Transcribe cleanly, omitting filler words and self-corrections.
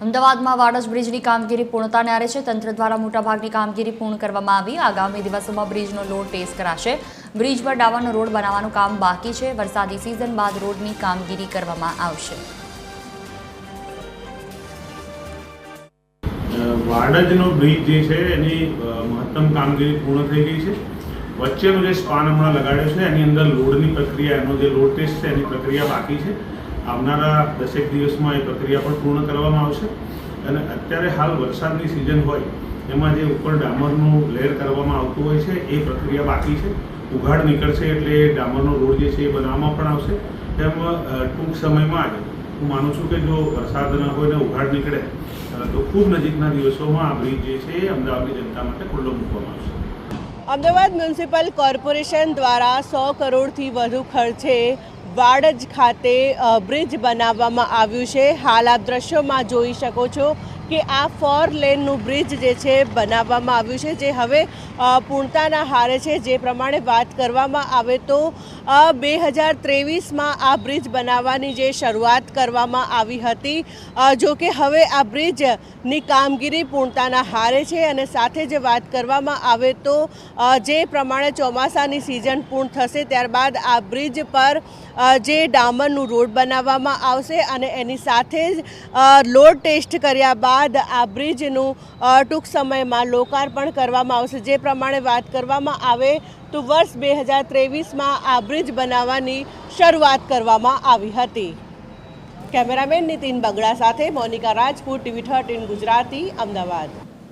અમદાવાદમાં વાડજ બ્રિજની કામગીરી પૂર્ણતાને આરે છે। તંત્ર દ્વારા મોટાભાગની કામગીરી પૂર્ણ કરવામાં આવી। આગામી દિવસોમાં બ્રિજનો લોડ ટેસ્ટ કરાશે। બ્રિજ પર ડામરનો રોડ બનાવવાનું કામ બાકી છે। વરસાદી સિઝન બાદ રોડની કામગીરી કરવામાં આવશે। વાડજનો બ્રિજ જે છે એની મહત્તમ કામગીરી પૂર્ણ થઈ ગઈ છે। વચ્ચેનો જે સ્પાન હમણાં લગાડ્યો છે એની અંદર લોડની પ્રક્રિયા, એનો જે લોડ ટેસ્ટ છે એની પ્રક્રિયા બાકી છે। આવનારા 10 દિવસમાં એ પ્રક્રિયા પણ પૂર્ણ કરવામાં આવશે। અને અત્યારે હાલ વરસાદની સિઝન હોય એમાં જે ઉપર ડામરનું લેયર કરવામાં આવતું હોય છે એ પ્રક્રિયા બાકી છે। ઉઘાડ નીકળશે એટલે ડામરનો રોડ જે છે એ બનાવવામાં પણ આવશે। તેમ ટૂંક સમયમાં જ હું માનું છું કે જો વરસાદ ન હોય ને ઉઘાડ નીકળે તો ખૂબ નજીકના દિવસોમાં આ બ્રિજ જે છે એ અમદાવાદની જનતા માટે ખુલ્લો મૂકવામાં આવશે। અમદાવાદ મ્યુનિસિપલ કોર્પોરેશન દ્વારા 100 કરોડથી વધુ ખર્ચે વાડજ ખાતે બ્રિજ બનાવવામાં આવ્યું છે। હાલ આપ દ્રશ્યોમાં જોઈ શકો છો કે આ 4 લેનનું બ્રિજ જે છે બનાવવામાં આવ્યું છે, જે હવે પૂર્ણતાના હારે છે। જે પ્રમાણે વાત કરવામાં આવે તો 2023માં આ બ્રિજ બનાવવાની જે શરૂઆત કરવામાં આવી હતી, જો કે હવે આ બ્રિજની કામગીરી પૂર્ણતાના હારે છે। અને સાથે જે વાત કરવામાં આવે તો જે પ્રમાણે ચોમાસાની સિઝન પૂર્ણ થશે ત્યારબાદ આ બ્રિજ પર જે ડામરનું રોડ બનાવવામાં આવશે અને એની સાથે જ લોડ ટેસ્ટ કર્યા બાદ આ બ્રિજનું ટૂંક સમયમાં લોકાર્પણ કરવામાં આવશે। જે પ્રમાણે વાત કરવામાં આવે તો વર્ષ 2023માં આ બ્રિજ બનાવવાની શરૂઆત કરવામાં આવી હતી। કેમેરામેન નીતિન બગડા સાથે મોનિકા રાજપૂત, TV13 ગુજરાતી, અમદાવાદ।